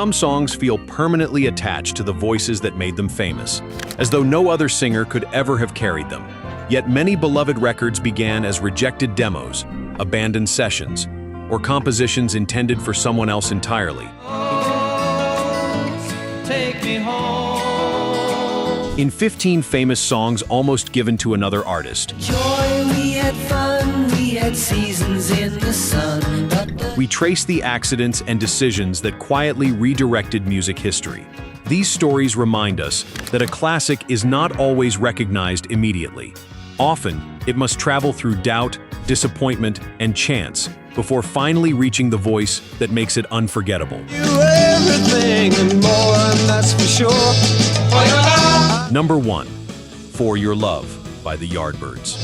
some songs feel permanently attached to the voices that made them famous, as though no other singer could ever have carried them. Yet many beloved records began as rejected demos, abandoned sessions, or compositions intended for someone else entirely. Take me home. In 15 famous songs almost given to another artist, Joy, we had fun, we had seasons in the sun. we trace the accidents and decisions that quietly redirected music history. These stories remind us that a classic is not always recognized immediately. Often, it must travel through doubt, disappointment, and chance before finally reaching the voice that makes it unforgettable. You everything and more, and that's for sure. For your love, Number 1. For Your Love by the Yardbirds.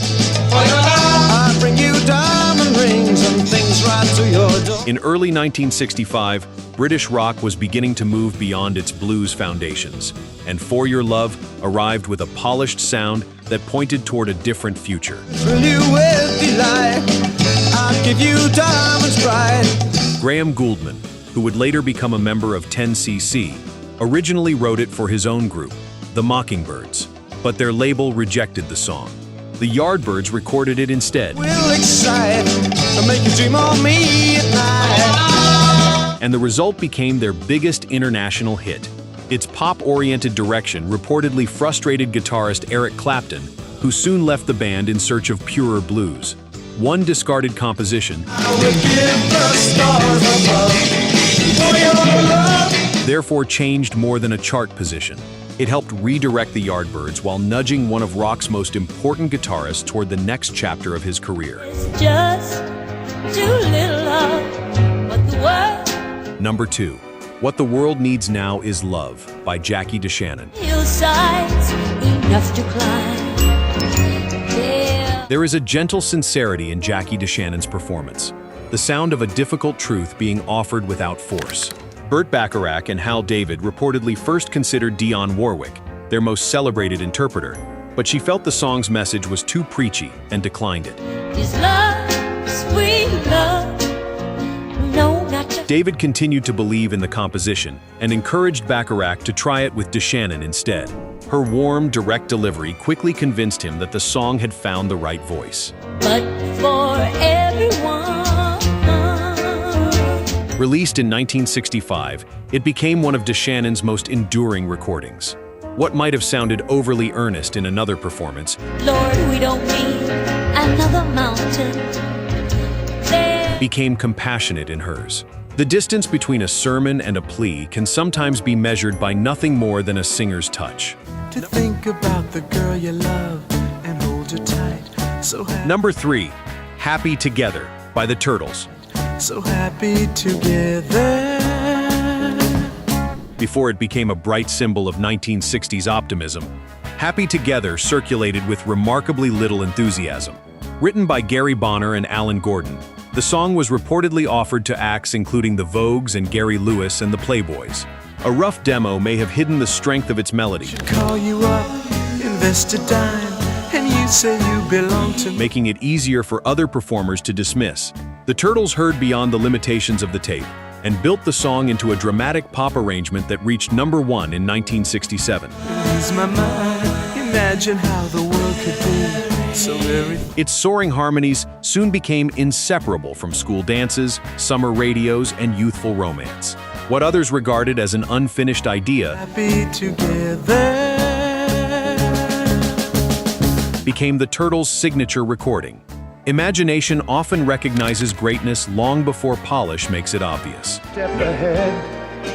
for your love, I bring you diamond rings and things right to your door. In early 1965, British rock was beginning to move beyond its blues foundations, and For Your Love arrived with a polished sound that pointed toward a different future. Thrill you with delight, I'll give you diamonds bright. Graham Gouldman, who would later become a member of 10cc, originally wrote it for his own group, the Mockingbirds, but their label rejected the song. The Yardbirds recorded it instead, We'll excite and make you dream on me at night. and the result became their biggest international hit. Its pop-oriented direction reportedly frustrated guitarist Eric Clapton, who soon left the band in search of purer blues. One discarded composition, I will give the stars above for your love. therefore changed more than a chart position. It helped redirect the Yardbirds while nudging one of rock's most important guitarists toward the next chapter of his career. It's just too little love, what the world Number 2. What the World Needs Now Is Love by Jackie DeShannon. hillsides enough to climb. There There is a gentle sincerity in Jackie DeShannon's performance, the sound of a difficult truth being offered without force. Burt Bacharach and Hal David reportedly first considered Dionne Warwick, their most celebrated interpreter, but she felt the song's message was too preachy and declined it. is love, sweet love. No, not just David continued to believe in the composition and encouraged Bacharach to try it with DeShannon instead. Her warm, direct delivery quickly convinced him that the song had found the right voice. but for everyone. Released in 1965, it became one of DeShannon's most enduring recordings. What might have sounded overly earnest in another performance Lord, we don't need another mountain. There became compassionate in hers. The distance between a sermon and a plea can sometimes be measured by nothing more than a singer's touch. To think about the girl you love and hold her tight. So happy, Number 3. Happy Together by the Turtles. so happy together. Before it became a bright symbol of 1960s optimism, Happy Together circulated with remarkably little enthusiasm. Written by Gary Bonner and Alan Gordon, the song was reportedly offered to acts including the Vogues and Gary Lewis and the Playboys. A rough demo may have hidden the strength of its melody, Call you up, invest a dime, and you say you belong to me. making it easier for other performers to dismiss. The Turtles heard beyond the limitations of the tape and built the song into a dramatic pop arrangement that reached number 1 in 1967. Ease my mind, imagine how the world could be so very Its soaring harmonies soon became inseparable from school dances, summer radios, and youthful romance. What others regarded as an unfinished idea happy together. became the Turtles' signature recording. Imagination often recognizes greatness long before polish makes it obvious. Step ahead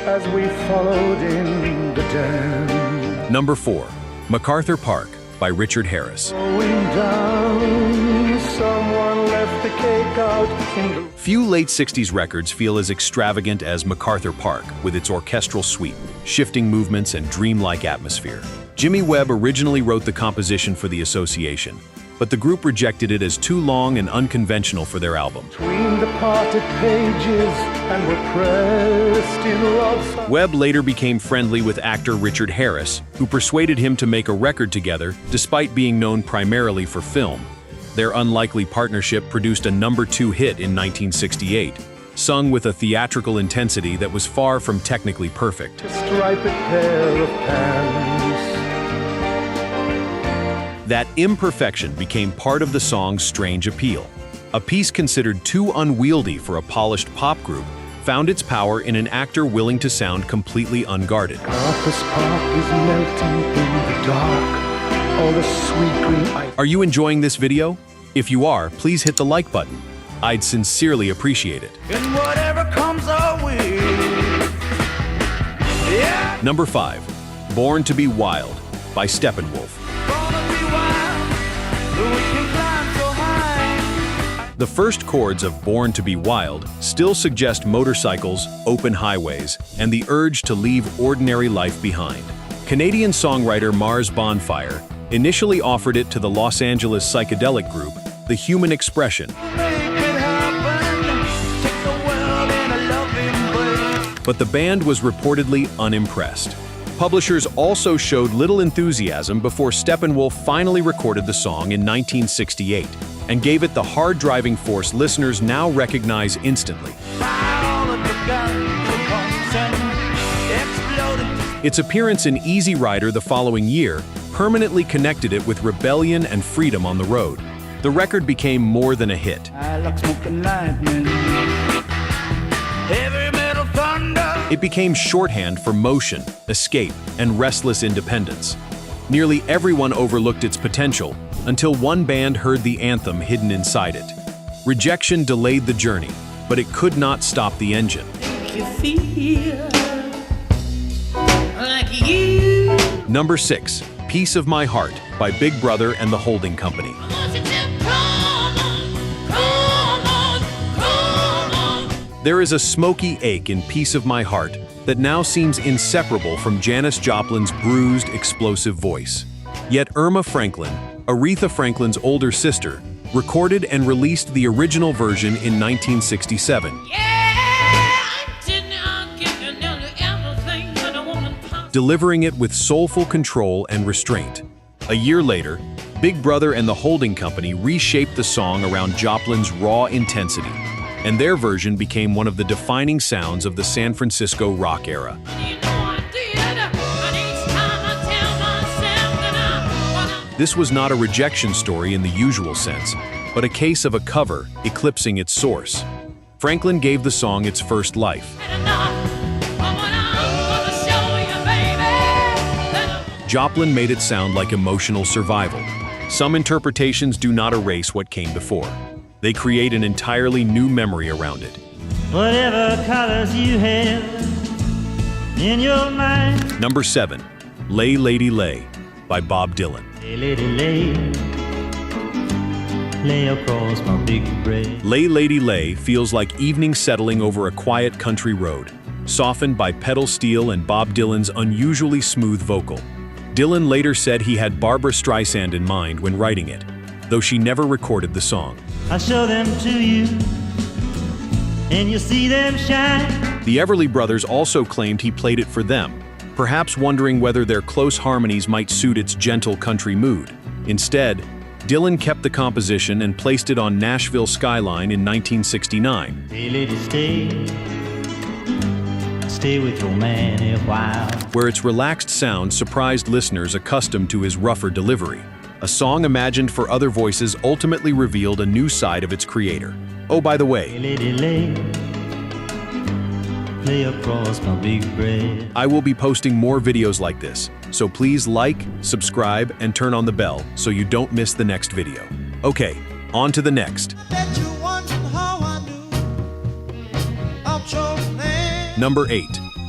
as we followed in the dance. Number 4. MacArthur Park by Richard Harris. Going down, someone left the cake out in the Few late 60s records feel as extravagant as MacArthur Park, with its orchestral sweep, shifting movements, and dreamlike atmosphere. Jimmy Webb originally wrote the composition for the association, but the group rejected it as too long and unconventional for their album. between the parted pages and were pressed in love. Webb later became friendly with actor Richard Harris, who persuaded him to make a record together despite being known primarily for film. Their unlikely partnership produced a number 2 hit in 1968, sung with a theatrical intensity that was far from technically perfect. A striped pair of pants. That imperfection became part of the song's strange appeal. A piece considered too unwieldy for a polished pop group found its power in an actor willing to sound completely unguarded. Office Park is melting in the dark. All the sweet green ice. Are you enjoying this video? If you are, please hit the like button. I'd sincerely appreciate it. And whatever comes our way. Yeah. Number 5. Born to be Wild by Steppenwolf. Gonna be wild, but we can climb so high. The first chords of Born to be Wild still suggest motorcycles, open highways, and the urge to leave ordinary life behind. Canadian songwriter Mars Bonfire initially offered it to the Los Angeles psychedelic group, The Human Expression. But the band was reportedly unimpressed. Publishers also showed little enthusiasm before Steppenwolf finally recorded the song in 1968 and gave it the hard-driving force listeners now recognize instantly. Its appearance in Easy Rider the following year permanently connected it with rebellion and freedom on the road. The record became more than a hit. I like smoking lightning. Heavy metal thunder. It became shorthand for motion, escape, and restless independence. Nearly everyone overlooked its potential until one band heard the anthem hidden inside it. Rejection delayed the journey, but it could not stop the engine. You feel like you. Number 6. Piece of My Heart by Big Brother and the Holding Company. There is a smoky ache in Piece of My Heart that now seems inseparable from Janis Joplin's bruised, explosive voice. Yet Irma Franklin, Aretha Franklin's older sister, recorded and released the original version in 1967. Delivering it with soulful control and restraint. A year later, Big Brother and the Holding Company reshaped the song around Joplin's raw intensity, and their version became one of the defining sounds of the San Francisco rock era. This was not a rejection story in the usual sense, but a case of a cover eclipsing its source. Franklin gave the song its first life. Joplin made it sound like emotional survival. Some interpretations do not erase what came before. They create an entirely new memory around it. Whatever colors you have in your mind. Number 7. Lay Lady Lay by Bob Dylan. Lay, lady, lay across my big bed. Lay Lady Lay feels like evening settling over a quiet country road, softened by pedal steel and Bob Dylan's unusually smooth vocal. Dylan later said he had Barbra Streisand in mind when writing it, though she never recorded the song. I'll show them to you, and you'll see them shine. The Everly Brothers also claimed he played it for them, perhaps wondering whether their close harmonies might suit its gentle country mood. Instead, Dylan kept the composition and placed it on Nashville Skyline in 1969. Hey lady, stay with your man a while. Where its relaxed sound surprised listeners accustomed to his rougher delivery. A song imagined for other voices ultimately revealed a new side of its creator. Oh, by the Hey way, lady, lay across my big bread. I will be posting more videos like this, so please like, subscribe, and turn on the bell so you don't miss the next video. Okay, on to the next. Bet you wondering how I knew of Joplin. Number 8.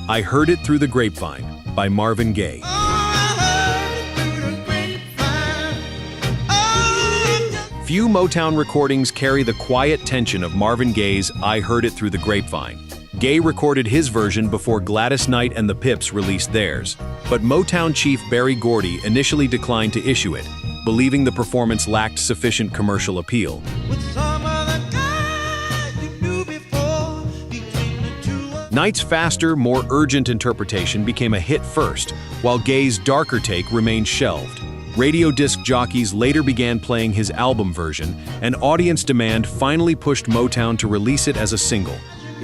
I Heard It Through the Grapevine by Marvin Gaye. Oh, I heard it through the grapevine. Oh, Few Motown recordings carry the quiet tension of Marvin Gaye's I Heard It Through the Grapevine. Gaye recorded his version before Gladys Knight and the Pips released theirs, but Motown chief Berry Gordy initially declined to issue it, believing the performance lacked sufficient commercial appeal. with some other guy you knew before, between the two of Knight's faster, more urgent interpretation became a hit first, while Gaye's darker take remained shelved. Radio disc jockeys later began playing his album version, and audience demand finally pushed Motown to release it as a single.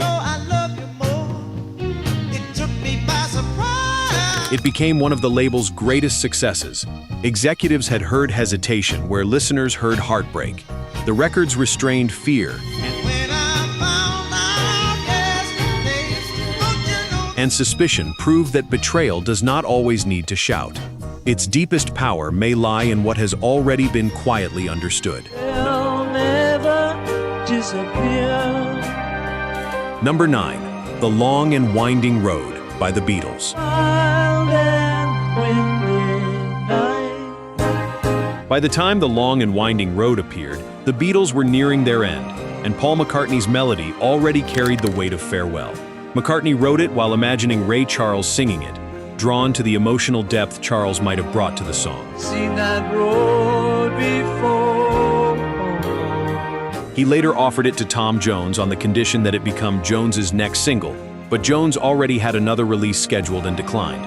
I love you more. It took me by surprise. It became one of the label's greatest successes. Executives had heard hesitation where listeners heard heartbreak. The record's restrained fear When I found out yesterday, don't you know and suspicion proved that betrayal does not always need to shout. Its deepest power may lie in what has already been quietly understood. They'll never disappear. Number 9, The Long and Winding Road by the Beatles. Wild and windy night. By the time The Long and Winding Road appeared, the Beatles were nearing their end, and Paul McCartney's melody already carried the weight of farewell. McCartney wrote it while imagining Ray Charles singing it, drawn to the emotional depth Charles might have brought to the song. Seen that road before. He later offered it to Tom Jones on the condition that it become Jones's next single, but Jones already had another release scheduled and declined.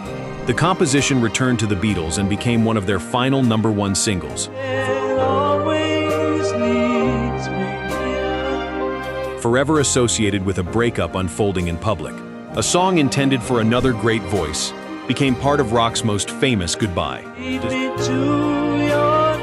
The composition returned to the Beatles and became one of their final #1 singles. It always leads me here. Forever associated with a breakup unfolding in public, a song intended for another great voice became part of rock's most famous goodbye. Lead me to your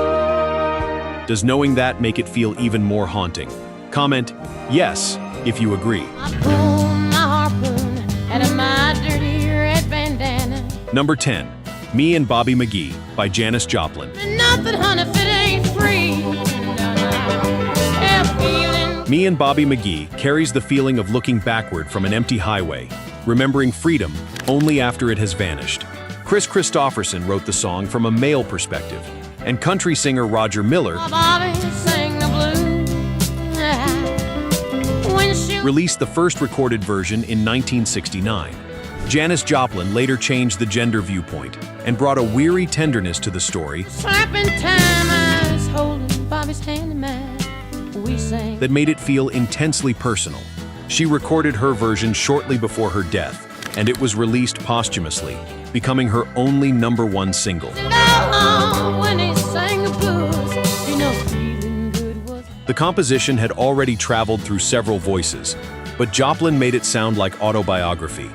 door. Does knowing that make it feel even more haunting? Comment yes if you agree. I pulled my harpoon out of my dirty red bandana. Number 10, Me and Bobby McGee by Janis Joplin. Nothing, honey, if it ain't free. Yeah, feeling Me and Bobby McGee carries the feeling of looking backward from an empty highway, remembering freedom only after it has vanished. Chris Christopherson wrote the song from a male perspective, and country singer Roger Miller Bobby sang the blues. When she released the first recorded version in 1969. Janis Joplin later changed the gender viewpoint and brought a weary tenderness to the story slapping time, I was holding Bobby's hand in mine. We sang. that made it feel intensely personal. She recorded her version shortly before her death, and it was released posthumously, becoming her only #1 single. When he sang the blues, you know, feeling good was. The composition had already traveled through several voices, but Joplin made it sound like autobiography.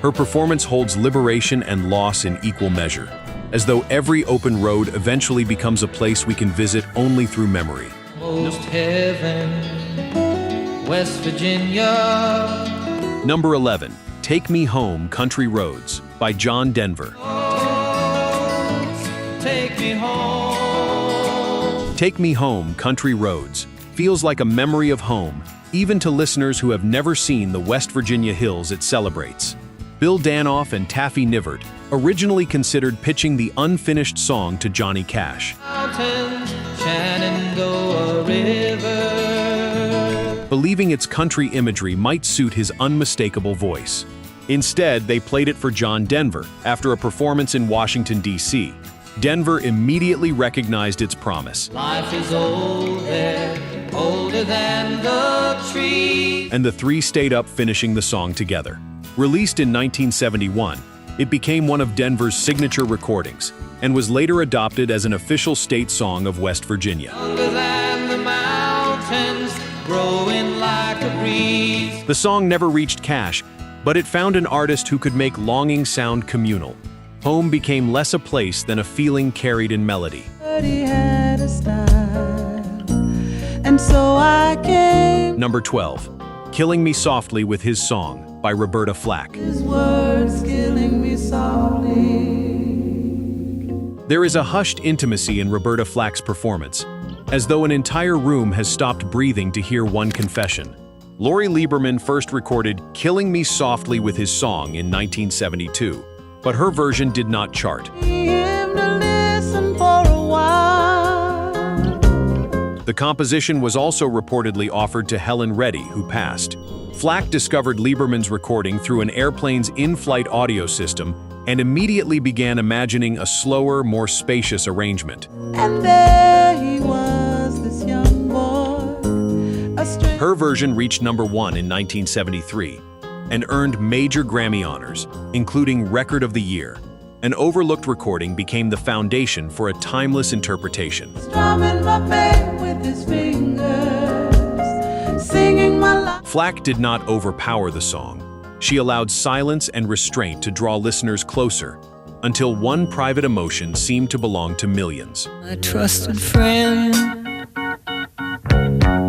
Her performance holds liberation and loss in equal measure, as though every open road eventually becomes a place we can visit only through memory. Most heaven, West Virginia. Number 11, Take Me Home, Country Roads by John Denver. Take me home. Take Me Home, Country Roads feels like a memory of home, even to listeners who have never seen the West Virginia hills it celebrates. Bill Danoff and Taffy Nivert originally considered pitching the unfinished song to Johnny Cash, Mountains, Shenandoah River. believing its country imagery might suit his unmistakable voice. Instead, they played it for John Denver after a performance in Washington, D.C. Denver immediately recognized its promise, Life is old there, older than the tree. and the three stayed up finishing the song together. Released in 1971, it became one of Denver's signature recordings and was later adopted as an official state song of West Virginia. Younger than the mountains, growing like a breeze. The song never reached Cash, but it found an artist who could make longing sound communal. Home became less a place than a feeling carried in melody. But he had a style, and so I came. Number 12, Killing Me Softly with His Song by Roberta Flack. His words killing me softly. There is a hushed intimacy in Roberta Flack's performance, as though an entire room has stopped breathing to hear one confession. Lori Lieberman first recorded Killing Me Softly with His Song in 1972, but her version did not chart. Him to listen for a while. The composition was also reportedly offered to Helen Reddy, who passed. Flack discovered Lieberman's recording through an airplane's in-flight audio system and immediately began imagining a slower, more spacious arrangement. And there he was, this young boy, a stranger. Her version reached #1 in 1973 and earned major Grammy honors, including Record of the Year. An overlooked recording became the foundation for a timeless interpretation. Strumming my back with his fingers, singing my life. Flack did not overpower the song. She allowed silence and restraint to draw listeners closer, until one private emotion seemed to belong to millions. My trusted friend,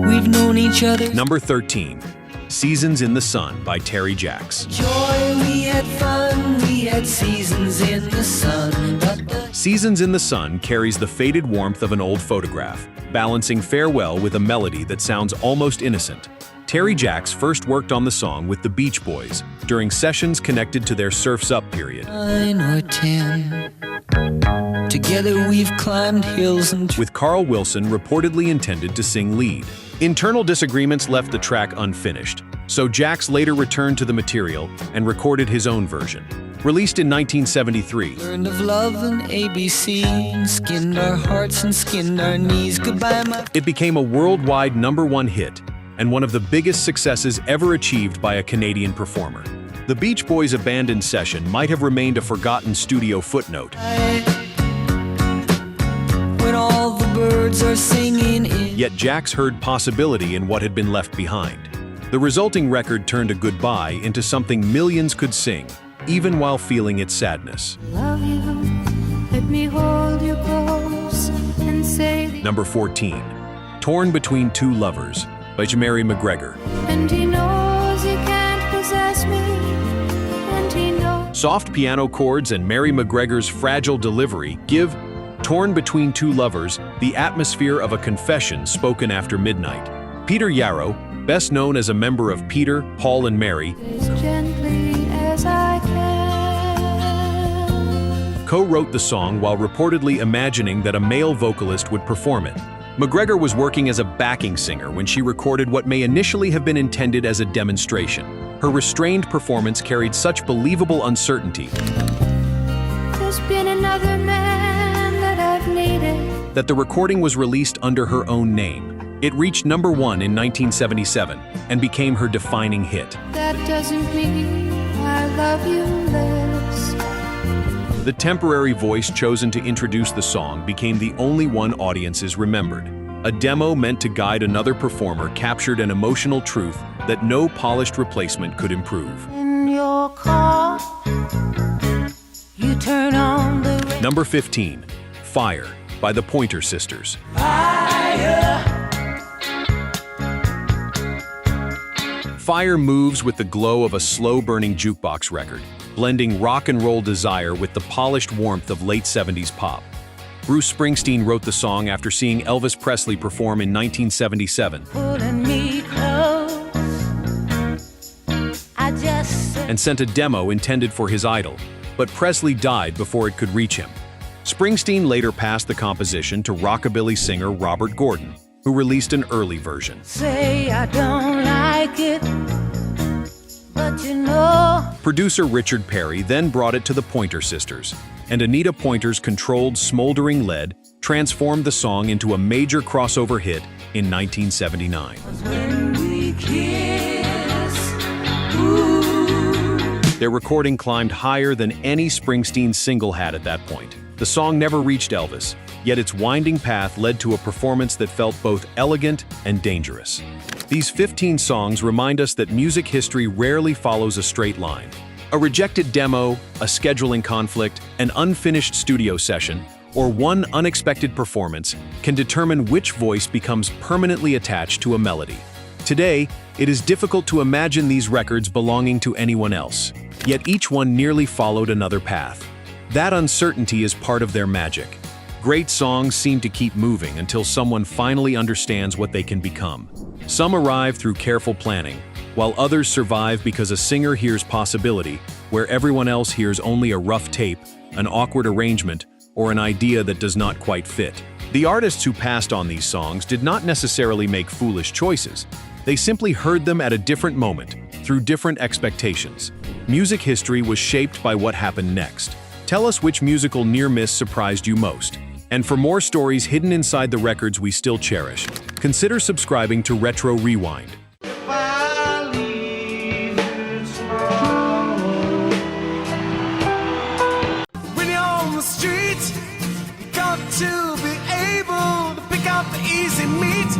we've known each other. Number 13, Seasons in the Sun by Terry Jacks. Joy, we had fun, we had seasons in the sun. Seasons in the Sun carries the faded warmth of an old photograph, balancing farewell with a melody that sounds almost innocent. Terry Jacks first worked on the song with the Beach Boys during sessions connected to their Surf's Up period. 9 or 10, together we've climbed hills and with Carl Wilson reportedly intended to sing lead. Internal disagreements left the track unfinished, so Jacks later returned to the material and recorded his own version. Released in 1973, learned of love and ABC, and skinned our hearts and skinned our knees. Goodbye, my... It became a worldwide #1 hit and one of the biggest successes ever achieved by a Canadian performer. The Beach Boys' abandoned session might have remained a forgotten studio footnote. When all the birds are singing in... Yet Jacks heard possibility in what had been left behind. The resulting record turned a goodbye into something millions could sing, even while feeling its sadness. Love you, let me hold you close and say Number 14, Torn Between Two Lovers by Mary McGregor. and he knows he can't possess me, and he knows Soft piano chords and Mary McGregor's fragile delivery give Torn Between Two Lovers the atmosphere of a confession spoken after midnight. Peter Yarrow, best known as a member of Peter, Paul and Mary, as gently as I can. co-wrote the song while reportedly imagining that a male vocalist would perform it. McGregor was working as a backing singer when she recorded what may initially have been intended as a demonstration. Her restrained performance carried such believable uncertainty There's been another man that I've needed. that the recording was released under her own name. It reached #1 in 1977 and became her defining hit. That doesn't mean I love you less. The temporary voice chosen to introduce the song became the only one audiences remembered. A demo meant to guide another performer captured an emotional truth that no polished replacement could improve. In your car, you turn on the radio. Number 15, Fire by the Pointer Sisters. Fire moves with the glow of a slow-burning jukebox record, blending rock and roll desire with the polished warmth of late 70s pop. Bruce Springsteen wrote the song after seeing Elvis Presley perform in 1977 Pulling me close. I just said and sent a demo intended for his idol, but Presley died before it could reach him. Springsteen later passed the composition to rockabilly singer Robert Gordon, who released an early version. say I don't like it, but you know Producer Richard Perry then brought it to the Pointer Sisters, and Anita Pointer's controlled smoldering lead transformed the song into a major crossover hit in 1979. When we kiss, ooh. Their recording climbed higher than any Springsteen single had at that point. The song never reached Elvis, yet its winding path led to a performance that felt both elegant and dangerous. These 15 songs remind us that music history rarely follows a straight line. A rejected demo, a scheduling conflict, an unfinished studio session, or one unexpected performance can determine which voice becomes permanently attached to a melody. Today, it is difficult to imagine these records belonging to anyone else, yet each one nearly followed another path. That uncertainty is part of their magic. Great songs seem to keep moving until someone finally understands what they can become. Some arrive through careful planning, while others survive because a singer hears possibility, where everyone else hears only a rough tape, an awkward arrangement, or an idea that does not quite fit. The artists who passed on these songs did not necessarily make foolish choices. They simply heard them at a different moment, through different expectations. Music history was shaped by what happened next. Tell us which musical near-miss surprised you most. And for more stories hidden inside the records we still cherish, consider subscribing to Retro Rewind. When you're on the street, you got to be able to pick out the easy meat.